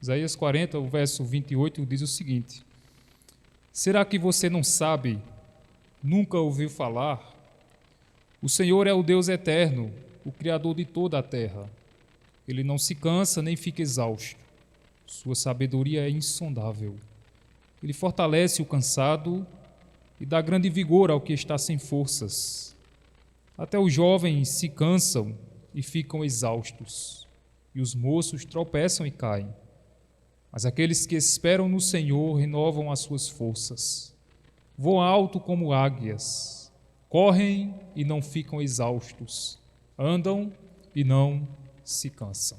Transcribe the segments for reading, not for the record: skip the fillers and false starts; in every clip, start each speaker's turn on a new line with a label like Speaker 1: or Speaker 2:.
Speaker 1: Isaías 40, o verso 28, diz o seguinte: será que você não sabe, nunca ouviu falar? O Senhor é o Deus eterno, o Criador de toda a terra. Ele não se cansa nem fica exausto. Sua sabedoria é insondável. Ele fortalece o cansado e dá grande vigor ao que está sem forças. Até os jovens se cansam e ficam exaustos, e os moços tropeçam e caem. Mas aqueles que esperam no Senhor renovam as suas forças. Voam alto como águias, correm e não ficam exaustos, andam e não se cansam.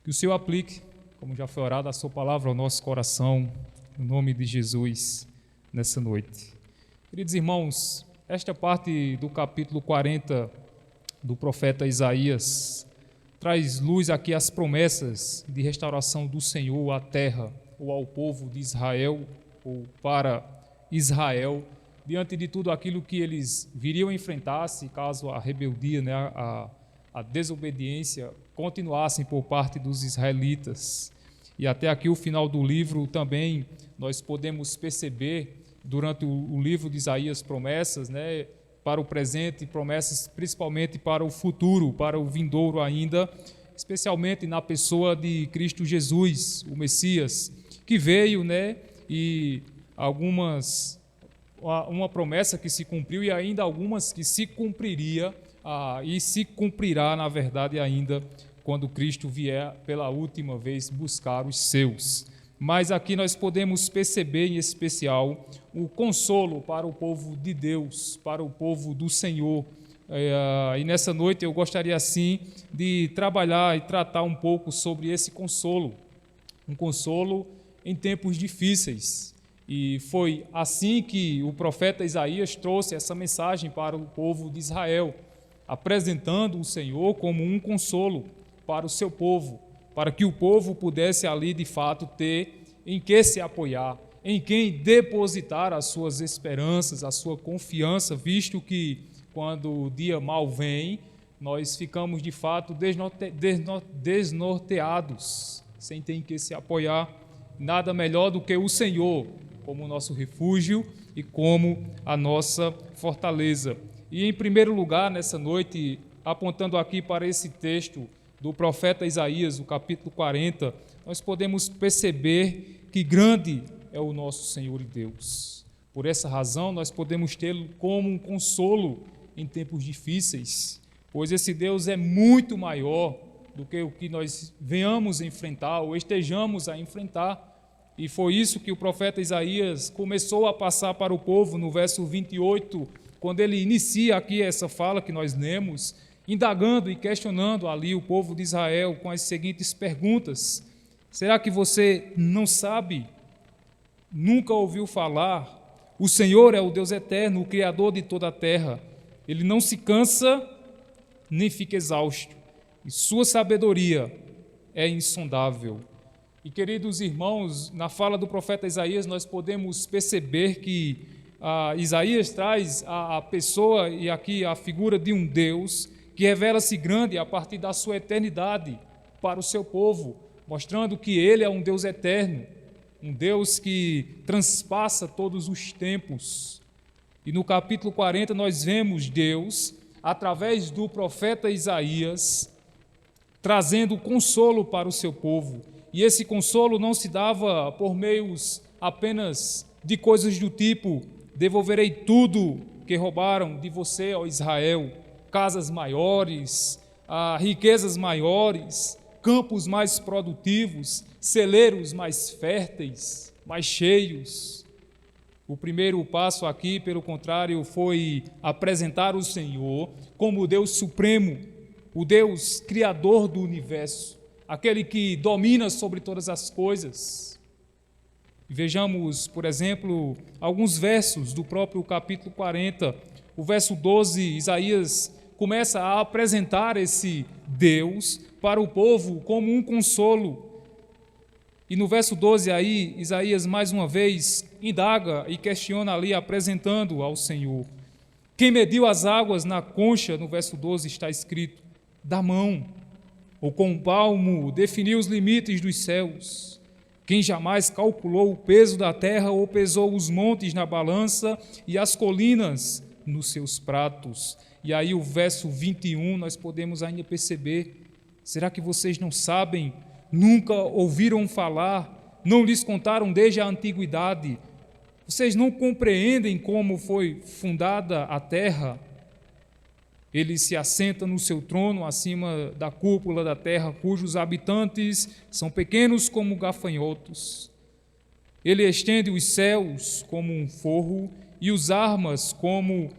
Speaker 1: Que o Senhor aplique, como já foi orado, a sua palavra ao nosso coração, no nome de Jesus, nessa noite. Queridos irmãos, esta parte do capítulo 40 do profeta Isaías traz luz aqui às promessas de restauração do Senhor à terra, ou ao povo de Israel, ou para Israel, diante de tudo aquilo que eles viriam enfrentar, se caso a rebeldia, a desobediência continuassem por parte dos israelitas. E até aqui o final do livro também nós podemos perceber, durante o livro de Isaías, promessas, para o presente, promessas principalmente para o futuro, para o vindouro ainda, especialmente na pessoa de Cristo Jesus, o Messias, que veio, e uma promessa que se cumpriu e ainda algumas que se cumpriria, e se cumprirá, na verdade, ainda quando Cristo vier pela última vez buscar os seus. Mas aqui nós podemos perceber, em especial, o consolo para o povo de Deus, para o povo do Senhor. E nessa noite eu gostaria, assim, de trabalhar e tratar um pouco sobre esse consolo. Um consolo em tempos difíceis. E foi assim que o profeta Isaías trouxe essa mensagem para o povo de Israel, apresentando o Senhor como um consolo para o seu povo, para que o povo pudesse ali, de fato, ter em que se apoiar, em quem depositar as suas esperanças, a sua confiança, visto que, quando o dia mal vem, nós ficamos, de fato, desnorteados, sem ter em que se apoiar. Nada melhor do que o Senhor como nosso refúgio e como a nossa fortaleza. E, em primeiro lugar, nessa noite, apontando aqui para esse texto do profeta Isaías, o capítulo 40, nós podemos perceber que grande é o nosso Senhor e Deus. Por essa razão, nós podemos tê-lo como um consolo em tempos difíceis, pois esse Deus é muito maior do que o que nós venhamos a enfrentar ou estejamos a enfrentar. E foi isso que o profeta Isaías começou a passar para o povo no verso 28, quando ele inicia aqui essa fala que nós lemos, indagando e questionando ali o povo de Israel com as seguintes perguntas: será que você não sabe? Nunca ouviu falar? O Senhor é o Deus eterno, o Criador de toda a terra. Ele não se cansa nem fica exausto, e sua sabedoria é insondável. E, queridos irmãos, na fala do profeta Isaías, nós podemos perceber que Isaías traz a pessoa e aqui a figura de um Deus que revela-se grande a partir da sua eternidade para o seu povo, mostrando que Ele é um Deus eterno, um Deus que transpassa todos os tempos. E no capítulo 40 nós vemos Deus, através do profeta Isaías, trazendo consolo para o seu povo. E esse consolo não se dava por meios apenas de coisas do tipo: devolverei tudo que roubaram de você, ó Israel, casas maiores, riquezas maiores, campos mais produtivos, celeiros mais férteis, mais cheios. O primeiro passo aqui, pelo contrário, foi apresentar o Senhor como o Deus supremo, o Deus criador do universo, aquele que domina sobre todas as coisas. Vejamos, por exemplo, alguns versos do próprio capítulo 40. O verso 12, Isaías começa a apresentar esse Deus para o povo como um consolo. E no verso 12 aí, Isaías mais uma vez indaga e questiona ali, apresentando ao Senhor. Quem mediu as águas na concha, no verso 12 está escrito, da mão. ou com um palmo definiu os limites dos céus? Quem jamais calculou o peso da terra ou pesou os montes na balança e as colinas nos seus pratos? E aí o verso 21 nós podemos ainda perceber: será que vocês não sabem, nunca ouviram falar, não lhes contaram desde a antiguidade? Vocês não compreendem como foi fundada a terra? Ele se assenta no seu trono acima da cúpula da terra, cujos habitantes são pequenos como gafanhotos. Ele estende os céus como um forro e os armas como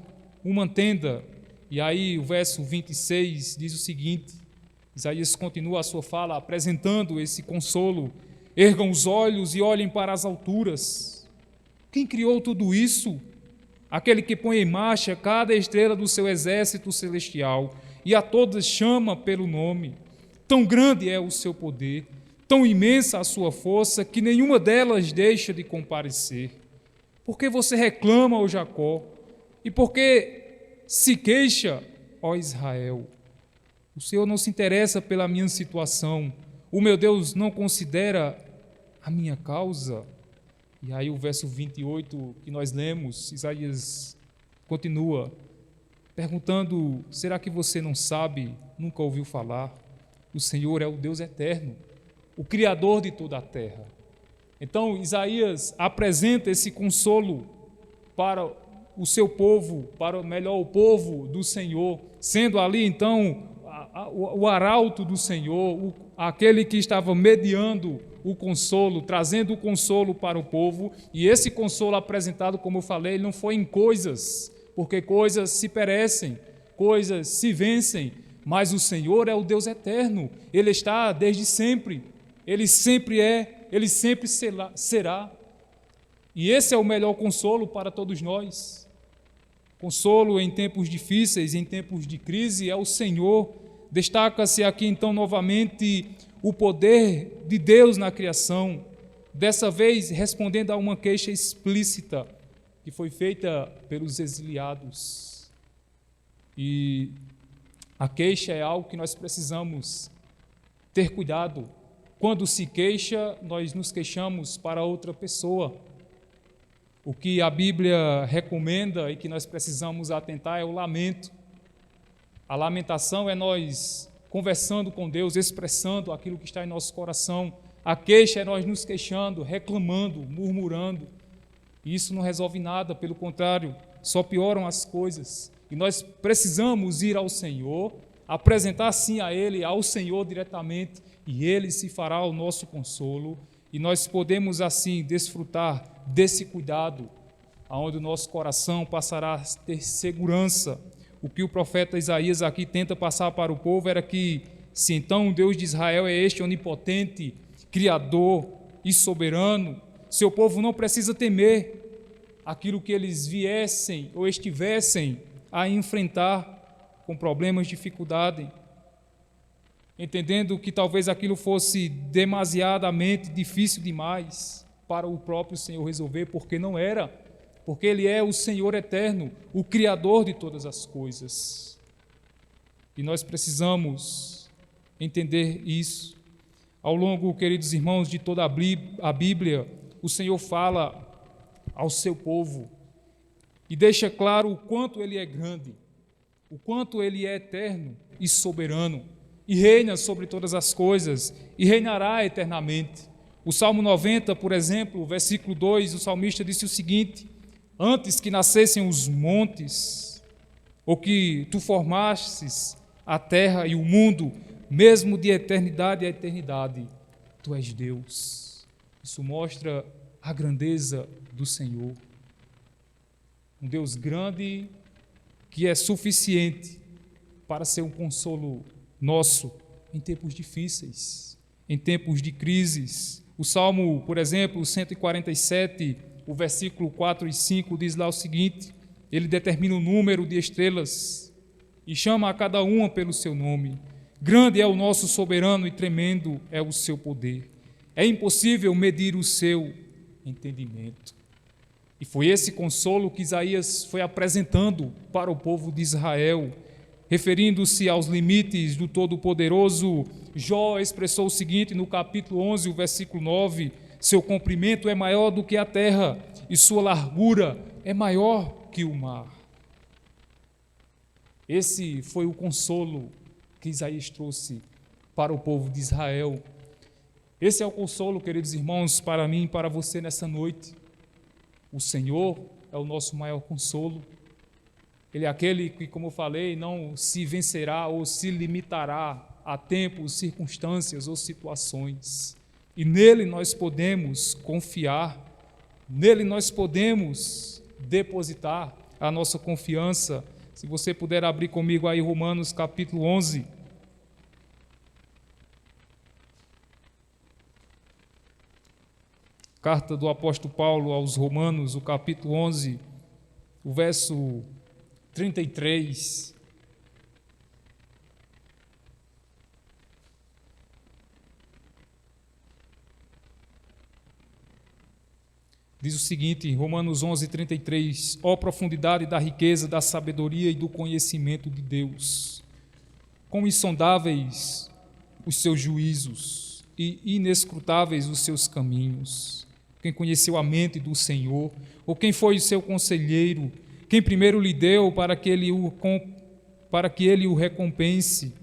Speaker 1: uma tenda. E aí o verso 26 diz o seguinte: Isaías continua a sua fala apresentando esse consolo: ergam os olhos e olhem para as alturas. Quem criou tudo isso? Aquele que põe em marcha cada estrela do seu exército celestial e a todas chama pelo nome. Tão grande é o seu poder, tão imensa a sua força, que nenhuma delas deixa de comparecer. Por que você reclama, ó Jacó? E por que se queixa, ó Israel? O Senhor não se interessa pela minha situação. O meu Deus não considera a minha causa. E aí o verso 28 que nós lemos, Isaías continua perguntando: será que você não sabe, nunca ouviu falar? O Senhor é o Deus eterno, o Criador de toda a terra. Então Isaías apresenta esse consolo para o seu povo, para o povo do Senhor, sendo ali então o arauto do Senhor, aquele que estava mediando o consolo, trazendo o consolo para o povo. E esse consolo apresentado, como eu falei, não foi em coisas, porque coisas se perecem, coisas se vencem, mas o Senhor é o Deus eterno, Ele está desde sempre, Ele sempre é, Ele sempre será. E esse é o melhor consolo para todos nós. Consolo em tempos difíceis, em tempos de crise, é o Senhor. Destaca-se aqui então novamente o poder de Deus na criação, dessa vez respondendo a uma queixa explícita que foi feita pelos exiliados. E a queixa é algo que nós precisamos ter cuidado. Quando se queixa, nós nos queixamos para outra pessoa. O que a Bíblia recomenda e que nós precisamos atentar é o lamento. A lamentação é nós conversando com Deus, expressando aquilo que está em nosso coração. A queixa é nós nos queixando, reclamando, murmurando. E isso não resolve nada, pelo contrário, só pioram as coisas. E nós precisamos ir ao Senhor, apresentar sim a Ele, ao Senhor diretamente, e Ele se fará o nosso consolo. E nós podemos assim desfrutar desse cuidado, aonde o nosso coração passará a ter segurança. O que o profeta Isaías aqui tenta passar para o povo era que, se então o Deus de Israel é este onipotente, criador e soberano, seu povo não precisa temer aquilo que eles viessem ou estivessem a enfrentar com problemas, dificuldade, entendendo que talvez aquilo fosse demasiadamente difícil demais para o próprio Senhor resolver, porque não era. Porque Ele é o Senhor eterno, o Criador de todas as coisas. E nós precisamos entender isso. Ao longo, queridos irmãos, de toda a Bíblia, o Senhor fala ao seu povo e deixa claro o quanto Ele é grande, o quanto Ele é eterno e soberano, e reina sobre todas as coisas, e reinará eternamente. O Salmo 90, por exemplo, o versículo 2, o salmista disse o seguinte: antes que nascessem os montes, ou que tu formastes a terra e o mundo, mesmo de eternidade a eternidade, tu és Deus. Isso mostra a grandeza do Senhor. Um Deus grande que é suficiente para ser um consolo nosso em tempos difíceis, em tempos de crises. O Salmo, por exemplo, 147, o versículo 4 e 5 diz lá o seguinte: ele determina o número de estrelas e chama a cada uma pelo seu nome. Grande é o nosso soberano e tremendo é o seu poder. É impossível medir o seu entendimento. E foi esse consolo que Isaías foi apresentando para o povo de Israel, referindo-se aos limites do Todo-Poderoso, Jó expressou o seguinte no capítulo 11, o versículo 9: seu comprimento é maior do que a terra e sua largura é maior que o mar. Esse foi o consolo que Isaías trouxe para o povo de Israel. Esse é o consolo, queridos irmãos, para mim e para você nessa noite. O Senhor é o nosso maior consolo. Ele é aquele que, como eu falei, não se vencerá ou se limitará a tempos, circunstâncias ou situações. E nele nós podemos confiar, nele nós podemos depositar a nossa confiança. Se você puder abrir comigo aí Romanos capítulo 11. Carta do apóstolo Paulo aos Romanos, o capítulo 11, o verso 33. Diz o seguinte, Romanos 11, 33, ó profundidade da riqueza, da sabedoria e do conhecimento de Deus, quão insondáveis os seus juízos e inescrutáveis os seus caminhos. Quem conheceu a mente do Senhor, ou quem foi o seu conselheiro, quem primeiro lhe deu para que ele o recompense,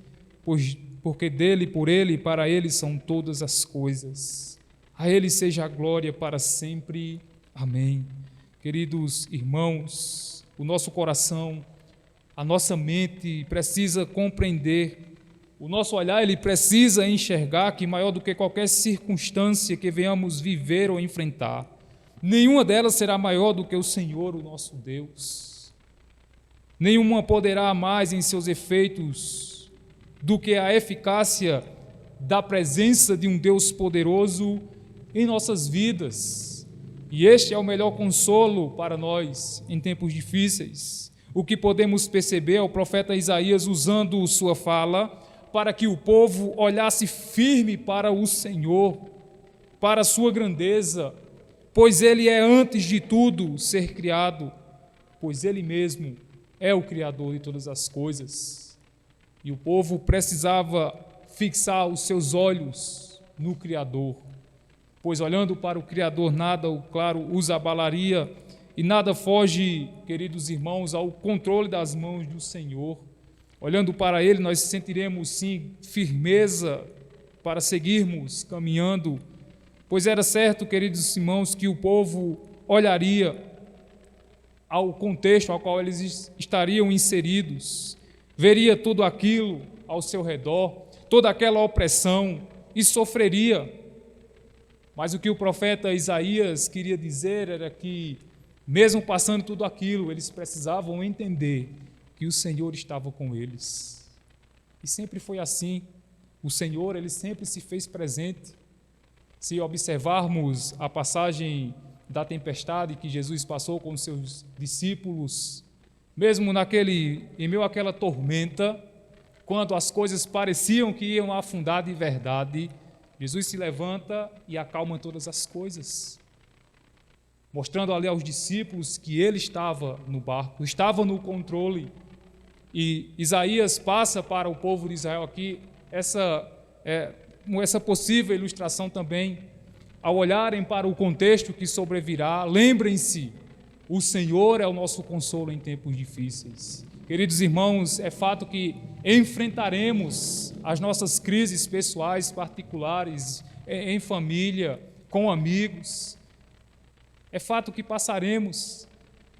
Speaker 1: porque dele, por ele e para ele são todas as coisas. A ele seja a glória para sempre. Amém. Queridos irmãos, o nosso coração, a nossa mente precisa compreender, o nosso olhar ele precisa enxergar que maior do que qualquer circunstância que venhamos viver ou enfrentar, nenhuma delas será maior do que o Senhor, o nosso Deus. Nenhuma poderá mais em seus efeitos do que a eficácia da presença de um Deus poderoso em nossas vidas. E este é o melhor consolo para nós em tempos difíceis. O que podemos perceber é o profeta Isaías usando sua fala para que o povo olhasse firme para o Senhor, para a sua grandeza, pois Ele é antes de tudo ser criado, pois Ele mesmo é o Criador de todas as coisas. E o povo precisava fixar os seus olhos no Criador, pois olhando para o Criador nada, claro, os abalaria e nada foge, queridos irmãos, ao controle das mãos do Senhor. Olhando para Ele, nós sentiremos sim firmeza para seguirmos caminhando, pois era certo, queridos irmãos, que o povo olharia ao contexto ao qual eles estariam inseridos, veria tudo aquilo ao seu redor, toda aquela opressão e sofreria. Mas o que o profeta Isaías queria dizer era que, mesmo passando tudo aquilo, eles precisavam entender que o Senhor estava com eles. E sempre foi assim. O Senhor, Ele sempre se fez presente. Se observarmos a passagem da tempestade que Jesus passou com os seus discípulos, mesmo em meio àquela tormenta, quando as coisas pareciam que iam afundar de verdade, Jesus se levanta e acalma todas as coisas, mostrando ali aos discípulos que Ele estava no barco, estava no controle. E Isaías passa para o povo de Israel aqui essa possível ilustração também. Ao olharem para o contexto que sobrevirá, lembrem-se, o Senhor é o nosso consolo em tempos difíceis. Queridos irmãos, é fato que enfrentaremos as nossas crises pessoais, particulares, em família, com amigos. É fato que passaremos,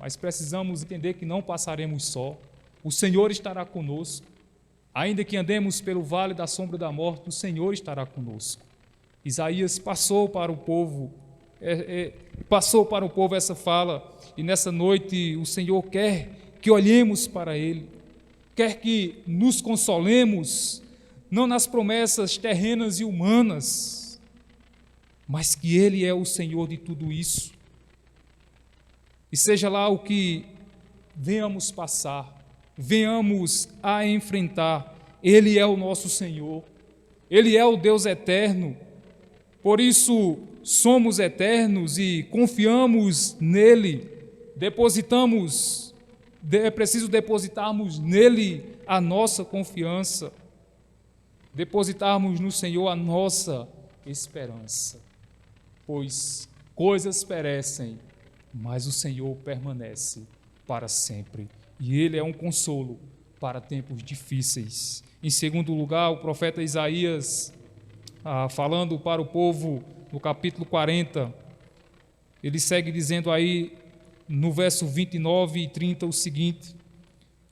Speaker 1: mas precisamos entender que não passaremos só. O Senhor estará conosco. Ainda que andemos pelo vale da sombra da morte, o Senhor estará conosco. Isaías passou para o povo essa fala, e nessa noite o Senhor quer que olhemos para Ele, quer que nos consolemos, não nas promessas terrenas e humanas, mas que Ele é o Senhor de tudo isso. E seja lá o que venhamos passar, venhamos a enfrentar, Ele é o nosso Senhor, Ele é o Deus eterno, por isso somos eternos e confiamos nele, depositamos é preciso depositarmos nele a nossa confiança, depositarmos no Senhor a nossa esperança, pois coisas perecem, mas o Senhor permanece para sempre, e Ele é um consolo para tempos difíceis. Em segundo lugar, o profeta Isaías, falando para o povo no capítulo 40, ele segue dizendo aí no verso 29 e 30 o seguinte: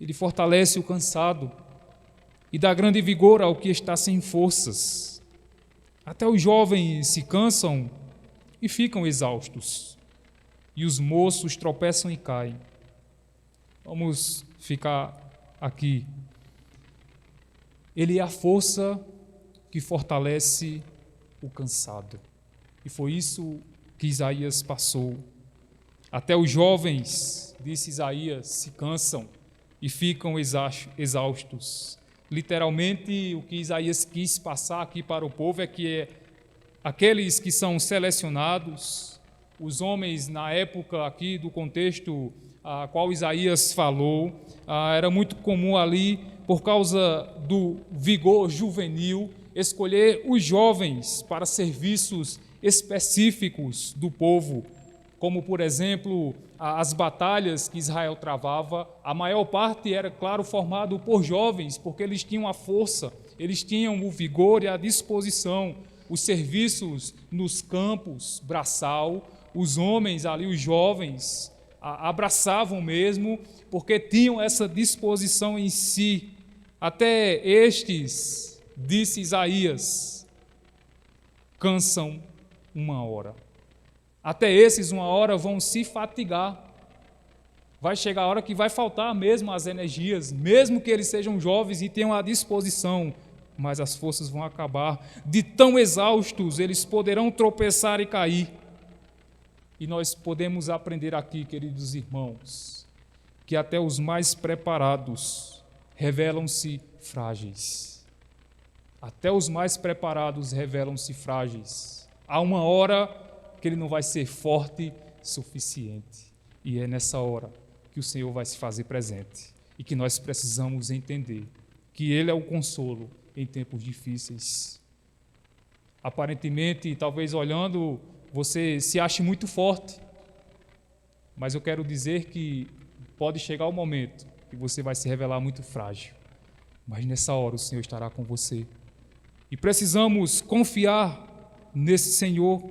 Speaker 1: ele fortalece o cansado e dá grande vigor ao que está sem forças. Até os jovens se cansam e ficam exaustos, e os moços tropeçam e caem. Vamos ficar aqui. Ele é a força que fortalece o cansado. E foi isso que Isaías passou. Até os jovens, disse Isaías, se cansam e ficam exaustos. Literalmente, o que Isaías quis passar aqui para o povo é que aqueles que são selecionados, os homens na época aqui do contexto a qual Isaías falou, era muito comum ali, por causa do vigor juvenil, escolher os jovens para serviços específicos do povo, como, por exemplo, as batalhas que Israel travava. A maior parte era, claro, formado por jovens, porque eles tinham a força, eles tinham o vigor e a disposição. Os serviços nos campos, braçal, os homens ali, os jovens, abraçavam mesmo, porque tinham essa disposição em si. Até estes, disse Isaías, cansam uma hora. Até esses, uma hora, vão se fatigar. Vai chegar a hora que vai faltar mesmo as energias, mesmo que eles sejam jovens e tenham a disposição, mas as forças vão acabar. De tão exaustos, eles poderão tropeçar e cair. E nós podemos aprender aqui, queridos irmãos, que até os mais preparados revelam-se frágeis. Até os mais preparados revelam-se frágeis. Há uma hora que ele não vai ser forte suficiente. E é nessa hora que o Senhor vai se fazer presente. E que nós precisamos entender que Ele é o consolo em tempos difíceis. Aparentemente, talvez olhando, você se ache muito forte. Mas eu quero dizer que pode chegar o momento que você vai se revelar muito frágil. Mas nessa hora o Senhor estará com você. E precisamos confiar nesse Senhor.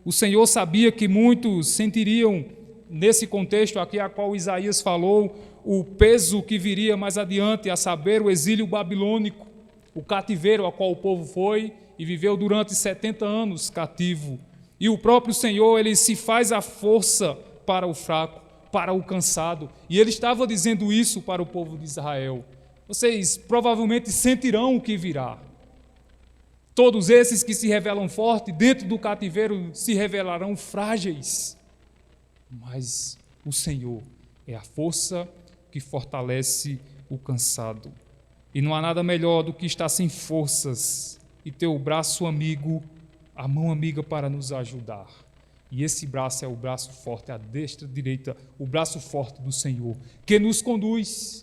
Speaker 1: O Senhor sabia que muitos sentiriam, nesse contexto aqui a qual Isaías falou, o peso que viria mais adiante, a saber, o exílio babilônico, o cativeiro a qual o povo foi e viveu durante 70 anos cativo. E o próprio Senhor, Ele se faz a força para o fraco, para o cansado. E Ele estava dizendo isso para o povo de Israel. Vocês provavelmente sentirão o que virá. Todos esses que se revelam fortes, dentro do cativeiro se revelarão frágeis. Mas o Senhor é a força que fortalece o cansado. E não há nada melhor do que estar sem forças e ter o braço amigo, a mão amiga para nos ajudar. E esse braço é o braço forte, a destra, a direita, o braço forte do Senhor, que nos conduz.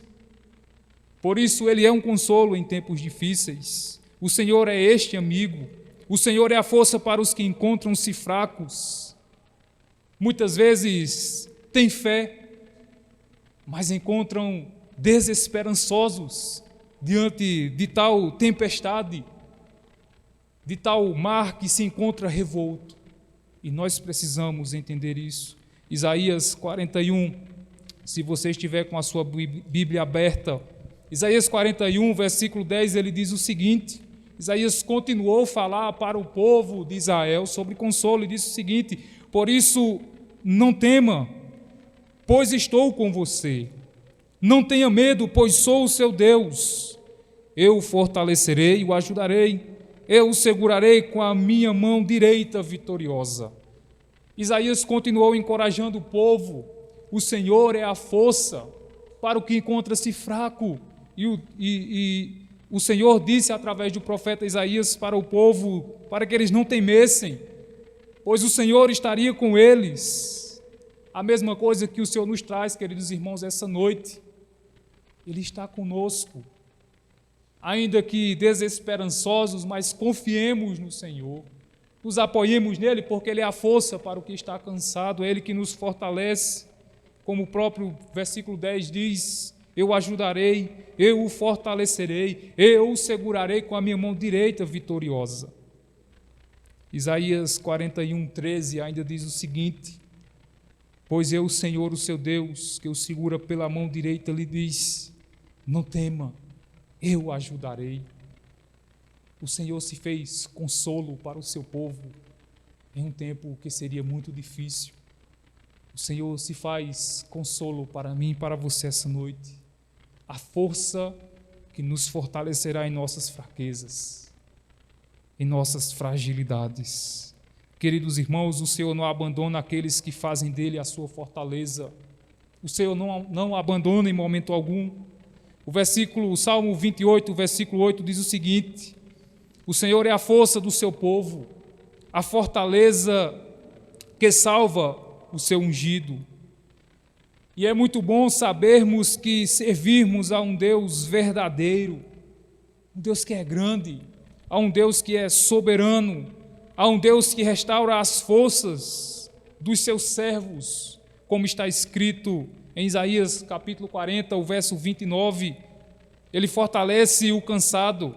Speaker 1: Por isso Ele é um consolo em tempos difíceis. O Senhor é este amigo. O Senhor é a força para os que encontram-se fracos. Muitas vezes têm fé, mas encontram desesperançosos diante de tal tempestade, de tal mar que se encontra revolto. E nós precisamos entender isso. Isaías 41, se você estiver com a sua Bíblia aberta, Isaías 41, versículo 10, ele diz o seguinte: Isaías continuou a falar para o povo de Israel sobre consolo e disse o seguinte: por isso não tema, pois estou com você. Não tenha medo, pois sou o seu Deus. Eu o fortalecerei e o ajudarei. Eu o segurarei com a minha mão direita vitoriosa. Isaías continuou encorajando o povo. O Senhor é a força para o que encontra-se fraco. E o Senhor disse através do profeta Isaías para o povo, para que eles não temessem, pois o Senhor estaria com eles. a mesma coisa que o Senhor nos traz, queridos irmãos, essa noite. Ele está conosco. Ainda que desesperançosos, mas confiemos no Senhor. Nos apoiemos nele, porque Ele é a força para o que está cansado, é Ele que nos fortalece. Como o próprio versículo 10 diz, eu o ajudarei, eu o fortalecerei, eu o segurarei com a minha mão direita vitoriosa. Isaías 41:13 ainda diz o seguinte, pois eu, o Senhor, o seu Deus, que o segura pela mão direita, lhe diz, não tema, eu o ajudarei. O Senhor se fez consolo para o seu povo em um tempo que seria muito difícil. O Senhor se faz consolo para mim e para você essa noite. A força que nos fortalecerá em nossas fraquezas, em nossas fragilidades. Queridos irmãos, o Senhor não abandona aqueles que fazem dele a sua fortaleza. O Senhor não abandona em momento algum. O Salmo 28, versículo 8 diz o seguinte, o Senhor é a força do seu povo, a fortaleza que salva o seu ungido. E é muito bom sabermos que servirmos a um Deus verdadeiro, um Deus que é grande, a um Deus que é soberano, a um Deus que restaura as forças dos seus servos, como está escrito em Isaías capítulo 40, o verso 29, Ele fortalece o cansado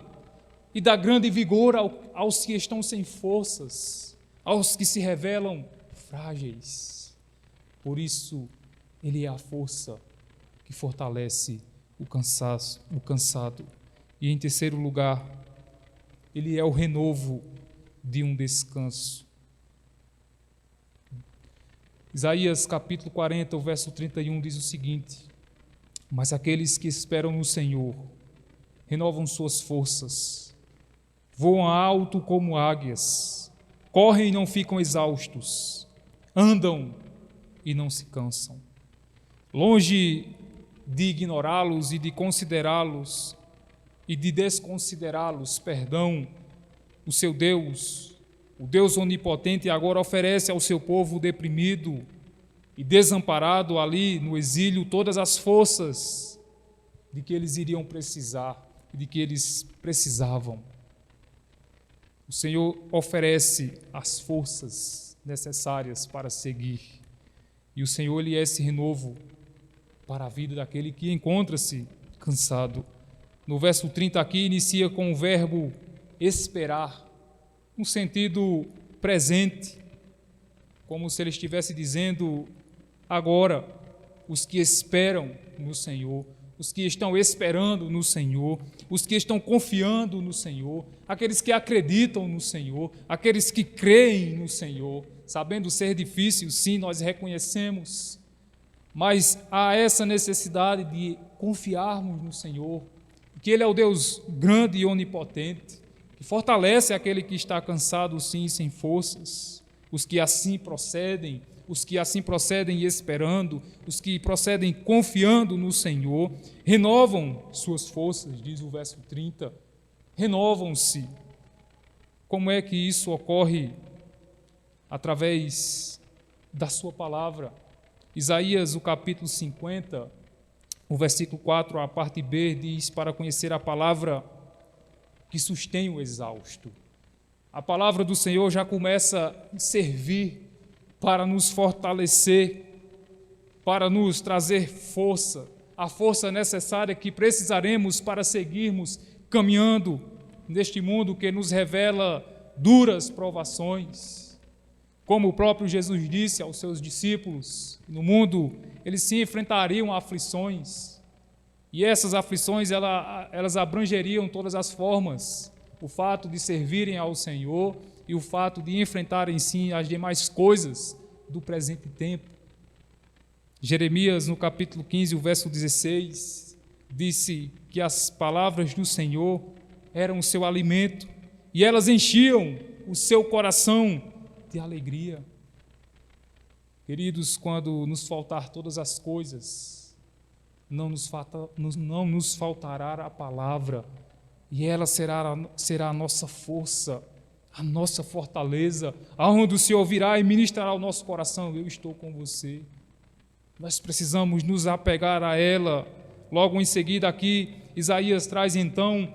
Speaker 1: e dá grande vigor aos que estão sem forças, aos que se revelam frágeis. Por isso, Ele é a força que fortalece o cansado. E em terceiro lugar, Ele é o renovo de um descanso. Isaías capítulo 40, o verso 31 diz o seguinte, mas aqueles que esperam no Senhor renovam suas forças, voam alto como águias, correm e não ficam exaustos, andam e não se cansam. Longe de ignorá-los e de considerá-los e de desconsiderá-los, o seu Deus, o Deus onipotente, agora oferece ao seu povo deprimido e desamparado ali no exílio todas as forças de que eles iriam precisar, de que eles precisavam. O Senhor oferece as forças necessárias para seguir. E o Senhor, Ele é esse renovo para a vida daquele que encontra-se cansado. No verso 30 aqui, inicia com o verbo esperar, no sentido presente, como se Ele estivesse dizendo agora, os que esperam no Senhor, os que estão esperando no Senhor, os que estão confiando no Senhor, aqueles que acreditam no Senhor, aqueles que creem no Senhor, sabendo ser difícil, sim, nós reconhecemos, mas há essa necessidade de confiarmos no Senhor, que Ele é o Deus grande e onipotente, que fortalece aquele que está cansado, sim, sem forças, os que assim procedem esperando, os que procedem confiando no Senhor, renovam suas forças, diz o verso 30, renovam-se. Como é que isso ocorre? Através da sua palavra. Isaías, o capítulo 50, o versículo 4, a parte B, diz, para conhecer a palavra que sustém o exausto. A palavra do Senhor já começa a servir para nos fortalecer, para nos trazer força, a força necessária que precisaremos para seguirmos caminhando neste mundo que nos revela duras provações. Como o próprio Jesus disse aos seus discípulos, no mundo eles se enfrentariam a aflições, e essas aflições elas abrangeriam todas as formas, o fato de servirem ao Senhor e o fato de enfrentarem sim as demais coisas do presente tempo. Jeremias, no capítulo 15, o verso 16, disse que as palavras do Senhor eram o seu alimento e elas enchiam o seu coração de alegria. Queridos, quando nos faltar todas as coisas, não nos faltará a palavra, e ela será a nossa força, a nossa fortaleza, aonde o Senhor virá e ministrará ao nosso coração, eu estou com você, Nós precisamos nos apegar a ela. Logo em seguida aqui, Isaías traz então,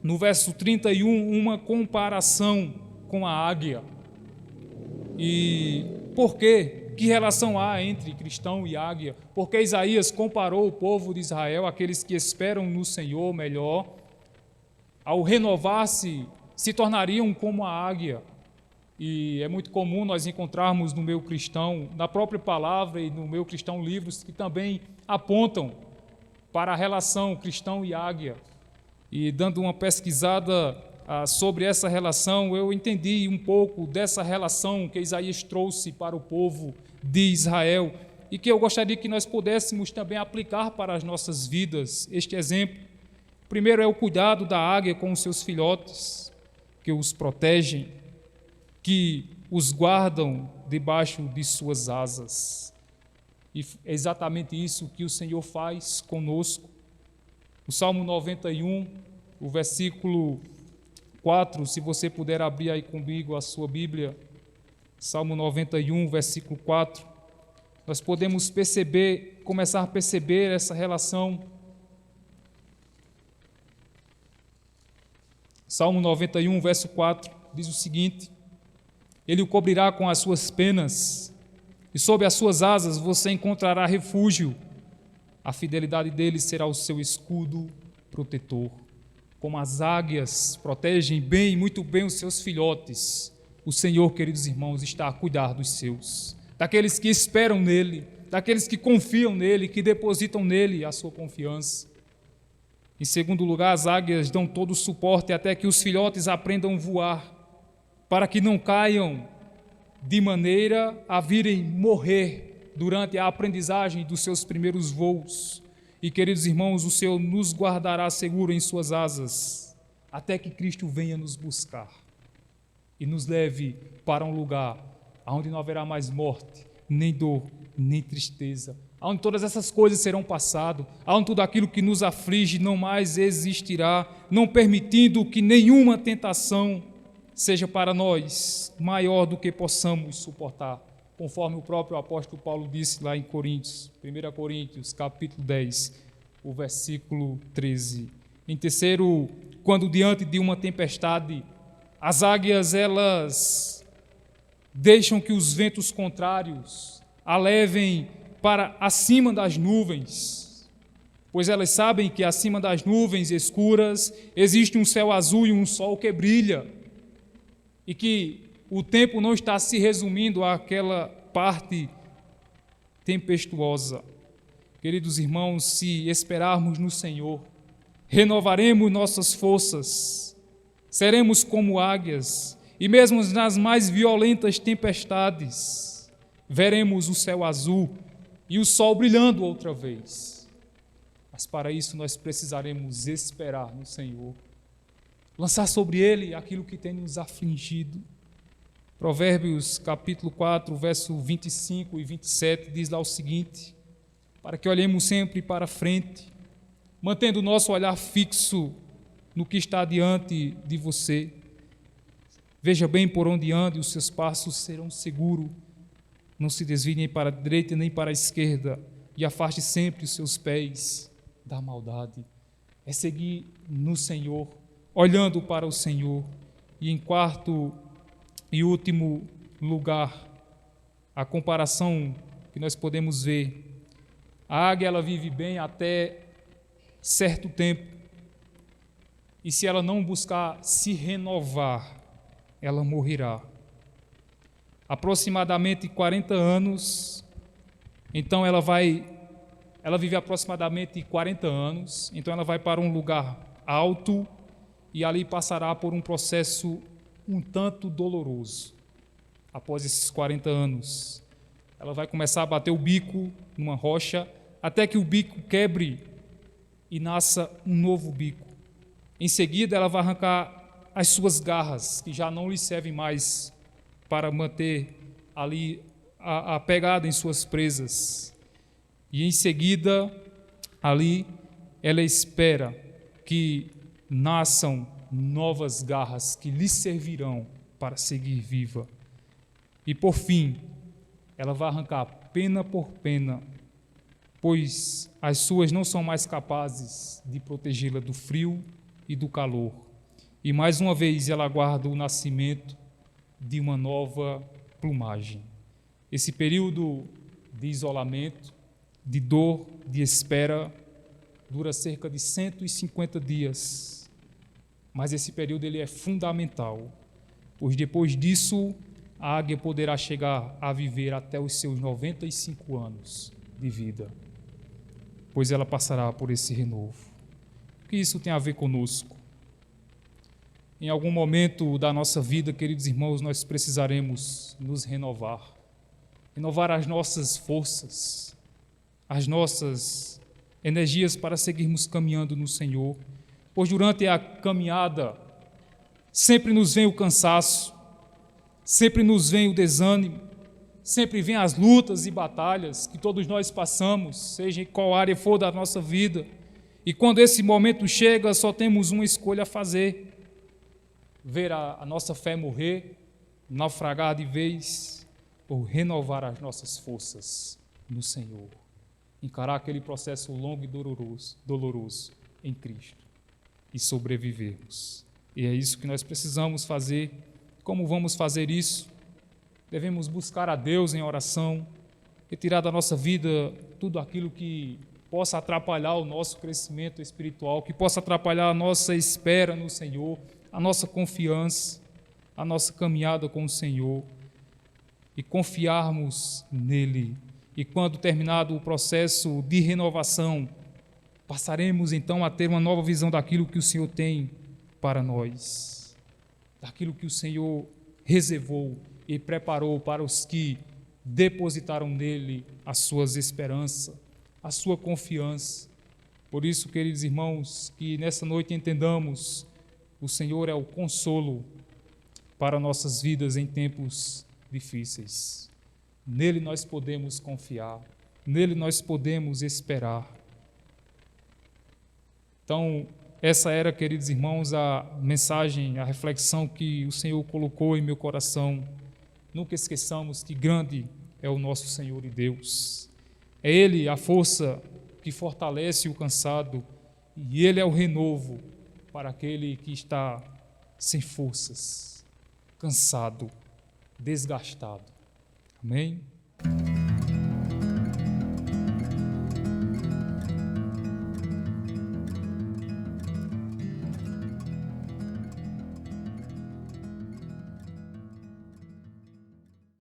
Speaker 1: no verso 31, uma comparação com a águia. E por quê? Que relação há entre cristão e águia? Porque Isaías comparou o povo de Israel, aqueles que esperam no Senhor melhor, ao renovar-se, se tornariam como a águia. E é muito comum nós encontrarmos no meio cristão, na própria palavra e no meio cristão, livros que também apontam para a relação cristão e águia. E dando uma pesquisada sobre essa relação, eu entendi um pouco dessa relação que Isaías trouxe para o povo de Israel e que eu gostaria que nós pudéssemos também aplicar para as nossas vidas este exemplo. Primeiro é o cuidado da águia com os seus filhotes, que os protegem, que os guardam debaixo de suas asas. E é exatamente isso que o Senhor faz conosco. O Salmo 91, o versículo 4, se você puder abrir aí comigo a sua Bíblia, Salmo 91, versículo 4, nós podemos começar a perceber essa relação. Salmo 91, verso 4, diz o seguinte: Ele o cobrirá com as suas penas, e sob as suas asas você encontrará refúgio. A fidelidade dele será o seu escudo protetor. Como as águias protegem bem, muito bem os seus filhotes, o Senhor, queridos irmãos, está a cuidar dos seus, daqueles que esperam nele, daqueles que confiam nele, que depositam nele a sua confiança. Em segundo lugar, as águias dão todo o suporte até que os filhotes aprendam a voar, para que não caiam de maneira a virem morrer durante a aprendizagem dos seus primeiros voos. E, queridos irmãos, o Senhor nos guardará seguro em suas asas, até que Cristo venha nos buscar e nos leve para um lugar onde não haverá mais morte, nem dor, nem tristeza, onde todas essas coisas serão passadas, onde tudo aquilo que nos aflige não mais existirá, não permitindo que nenhuma tentação seja para nós maior do que possamos suportar, conforme o próprio apóstolo Paulo disse lá em Coríntios, 1 Coríntios, capítulo 10, o versículo 13. Em terceiro, quando diante de uma tempestade, as águias, elas deixam que os ventos contrários a levem para acima das nuvens, pois elas sabem que acima das nuvens escuras existe um céu azul e um sol que brilha, e que o tempo não está se resumindo àquela parte tempestuosa. Queridos irmãos, se esperarmos no Senhor, renovaremos nossas forças, seremos como águias, e mesmo nas mais violentas tempestades, veremos o céu azul e o sol brilhando outra vez. Mas para isso nós precisaremos esperar no Senhor, lançar sobre Ele aquilo que tem nos afligido. Provérbios capítulo 4, verso 25 e 27 diz lá o seguinte: para que olhemos sempre para frente, mantendo o nosso olhar fixo no que está diante de você. Veja bem por onde ande, os seus passos serão seguros. Não se desvie nem para a direita nem para a esquerda, e afaste sempre os seus pés da maldade. É seguir no Senhor, olhando para o Senhor. E em quarto e último lugar, a comparação que nós podemos ver: a águia, ela vive bem até certo tempo, e se ela não buscar se renovar, ela morrerá. Aproximadamente 40 anos, então ela vive aproximadamente 40 anos, então ela vai para um lugar alto e ali passará por um processo um tanto doloroso. Após esses 40 anos, ela vai começar a bater o bico numa rocha, até que o bico quebre e nasça um novo bico. Em seguida, ela vai arrancar as suas garras, que já não lhe servem mais para manter ali a pegada em suas presas. E em seguida, ali, ela espera que nasçam novas garras que lhe servirão para seguir viva. E por fim, ela vai arrancar pena por pena pois as suas não são mais capazes de protegê-la do frio e do calor. E mais uma vez ela aguarda o nascimento de uma nova plumagem. Esse período de isolamento, de dor, de espera, dura cerca de 150 dias. Mas esse período ele é fundamental, pois depois disso a águia poderá chegar a viver até os seus 95 anos de vida, pois ela passará por esse renovo. O que isso tem a ver conosco? Em algum momento da nossa vida, queridos irmãos, nós precisaremos nos renovar as nossas forças, as nossas energias para seguirmos caminhando no Senhor, pois durante a caminhada sempre nos vem o cansaço, sempre nos vem o desânimo, sempre vem as lutas e batalhas que todos nós passamos, seja em qual área for da nossa vida, e quando esse momento chega, só temos uma escolha a fazer: ver a nossa fé morrer, naufragar de vez, ou renovar as nossas forças no Senhor, encarar aquele processo longo e doloroso em Cristo e sobrevivermos. E é isso que nós precisamos fazer. Como vamos fazer isso? Devemos buscar a Deus em oração, retirar da nossa vida tudo aquilo que possa atrapalhar o nosso crescimento espiritual, que possa atrapalhar a nossa espera no Senhor, a nossa confiança, a nossa caminhada com o Senhor, e confiarmos nele. E quando terminado o processo de renovação, passaremos então a ter uma nova visão daquilo que o Senhor tem para nós, daquilo que o Senhor reservou e preparou para os que depositaram nele as suas esperanças, a sua confiança. Por isso, queridos irmãos, que nessa noite entendamos: o Senhor é o consolo para nossas vidas em tempos difíceis. Nele nós podemos confiar, nele nós podemos esperar. Então, essa era, queridos irmãos, a mensagem, a reflexão que o Senhor colocou em meu coração. Nunca esqueçamos que grande é o nosso Senhor e Deus. É Ele a força que fortalece o cansado, e Ele é o renovo para aquele que está sem forças, cansado, desgastado. Amém?